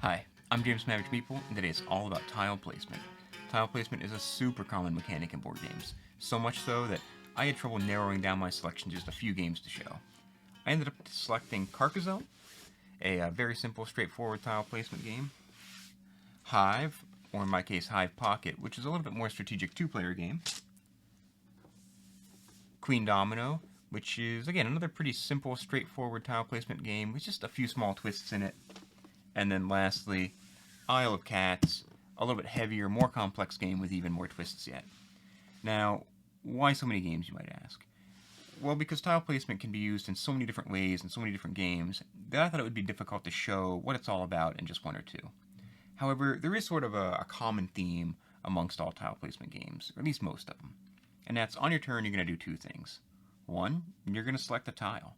Hi, I'm James from Average Meeple, and today is all about tile placement. Tile placement is a super common mechanic in board games, so much so that I had trouble narrowing down my selection to just a few games to show. I ended up selecting Carcassonne, a very simple, straightforward tile placement game, Hive, or in my case Hive Pocket, which is a little bit more strategic two-player game, Queen Domino, which is, again, another pretty simple, straightforward tile placement game with just a few small twists in it, and then lastly, Isle of Cats, a little bit heavier, more complex game with even more twists yet. Now, why so many games, you might ask? Well, because tile placement can be used in so many different ways in so many different games that I thought it would be difficult to show what it's all about in just one or two. However, there is sort of a common theme amongst all tile placement games, or at least most of them. And that's on your turn, you're going to do two things. One, you're going to select a tile.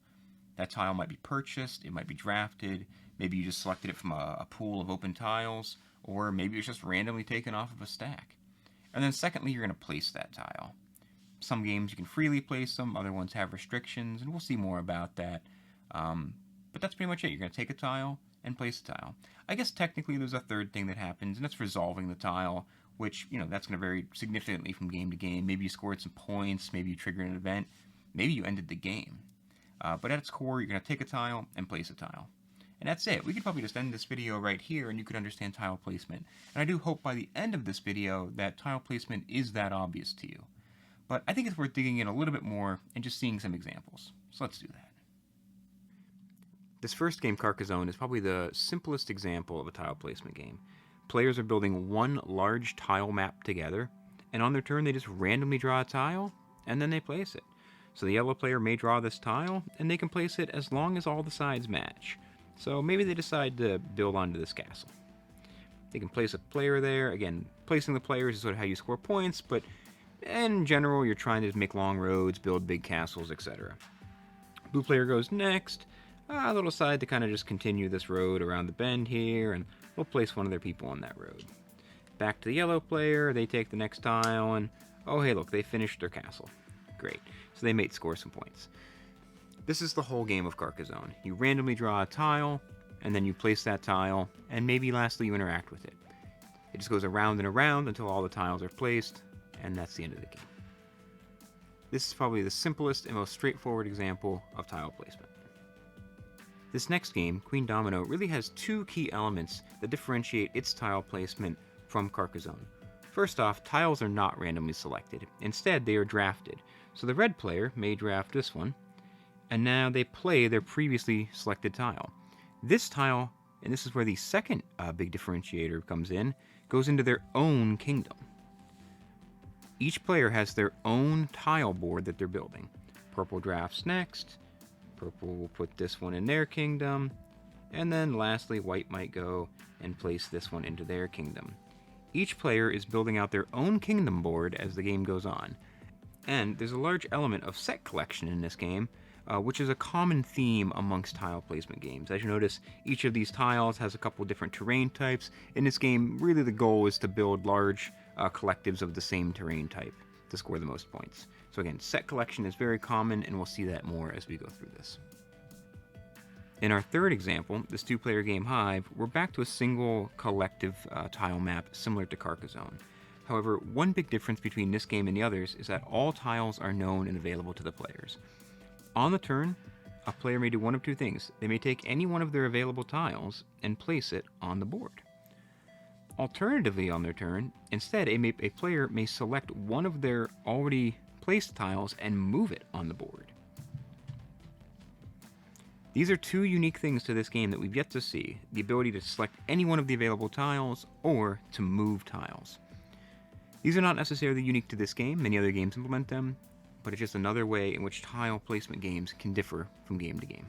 That tile might be purchased, it might be drafted, maybe you just selected it from a pool of open tiles, or maybe it's just randomly taken off of a stack. And then secondly, you're going to place that tile. Some games you can freely place them, other ones have restrictions, and we'll see more about that. But that's pretty much it. You're going to take a tile and place a tile. I guess technically there's a third thing that happens, and that's resolving the tile, which, that's going to vary significantly from game to game. Maybe you scored some points, maybe you triggered an event, maybe you ended the game. But at its core, you're going to take a tile and place a tile. And that's it. We could probably just end this video right here and you could understand tile placement. And I do hope by the end of this video that tile placement is that obvious to you. But I think it's worth digging in a little bit more and just seeing some examples. So let's do that. This first game, Carcassonne, is probably the simplest example of a tile placement game. Players are building one large tile map together, and on their turn they just randomly draw a tile, and then they place it. So the yellow player may draw this tile, and they can place it as long as all the sides match. So maybe they decide to build onto this castle. They can place a player there. Again, placing the players is sort of how you score points, but in general, you're trying to make long roads, build big castles, etc. Blue player goes next. They'll decide to kind of just continue this road around the bend here, and they'll place one of their people on that road. Back to the yellow player, they take the next tile, and oh hey look, they finished their castle. Great. So they may score some points. This is the whole game of Carcassonne. You randomly draw a tile, and then you place that tile, and maybe lastly you interact with it. It just goes around and around until all the tiles are placed, and that's the end of the game. This is probably the simplest and most straightforward example of tile placement. This next game, Queen Domino, really has two key elements that differentiate its tile placement from Carcassonne. First off, tiles are not randomly selected. Instead, they are drafted. So the red player may draft this one, and now they play their previously selected tile. This tile, and this is where the second big differentiator comes in, goes into their own kingdom. Each player has their own tile board that they're building. Purple drafts next, purple will put this one in their kingdom, and then lastly white might go and place this one into their kingdom. Each player is building out their own kingdom board as the game goes on. And there's a large element of set collection in this game, which is a common theme amongst tile placement games. As you notice, each of these tiles has a couple different terrain types. In this game, really the goal is to build large collectives of the same terrain type to score the most points. So again, set collection is very common, and we'll see that more as we go through this. In our third example, this two-player game Hive, we're back to a single collective tile map similar to Carcassonne. However, one big difference between this game and the others is that all tiles are known and available to the players. On the turn, a player may do one of two things. They may take any one of their available tiles and place it on the board. Alternatively, on their turn, instead, a player may select one of their already placed tiles and move it on the board. These are two unique things to this game that we've yet to see: the ability to select any one of the available tiles or to move tiles. These are not necessarily unique to this game. Many other games implement them, but it's just another way in which tile placement games can differ from game to game.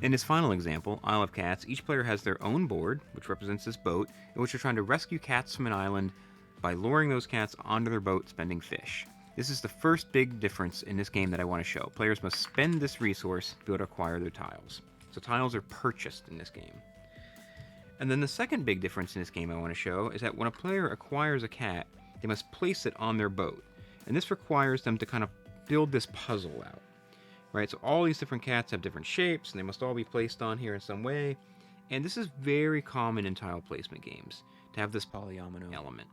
In this final example, Isle of Cats, each player has their own board, which represents this boat, in which they're trying to rescue cats from an island by luring those cats onto their boat, spending fish. This is the first big difference in this game that I want to show. Players must spend this resource to be able to acquire their tiles. So tiles are purchased in this game. And then the second big difference in this game I want to show is that when a player acquires a cat, they must place it on their boat. And this requires them to kind of build this puzzle out. Right, so all these different cats have different shapes, and they must all be placed on here in some way. And this is very common in tile placement games, to have this polyomino element.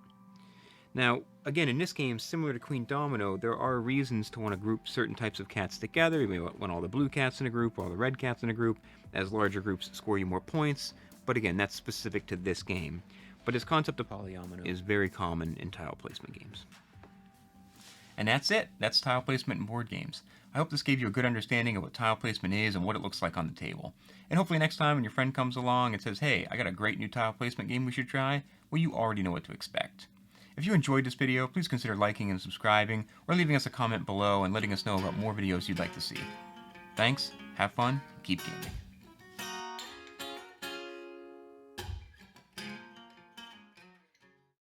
Now, again, in this game, similar to Queen Domino, there are reasons to want to group certain types of cats together. You may want all the blue cats in a group, or all the red cats in a group, as larger groups score you more points. But again, that's specific to this game. But this concept of polyomino is very common in tile placement games. And that's it. That's tile placement in board games. I hope this gave you a good understanding of what tile placement is and what it looks like on the table. And hopefully next time when your friend comes along and says, hey, I got a great new tile placement game we should try, well, you already know what to expect. If you enjoyed this video, please consider liking and subscribing, or leaving us a comment below and letting us know about more videos you'd like to see. Thanks, have fun, and keep gaming.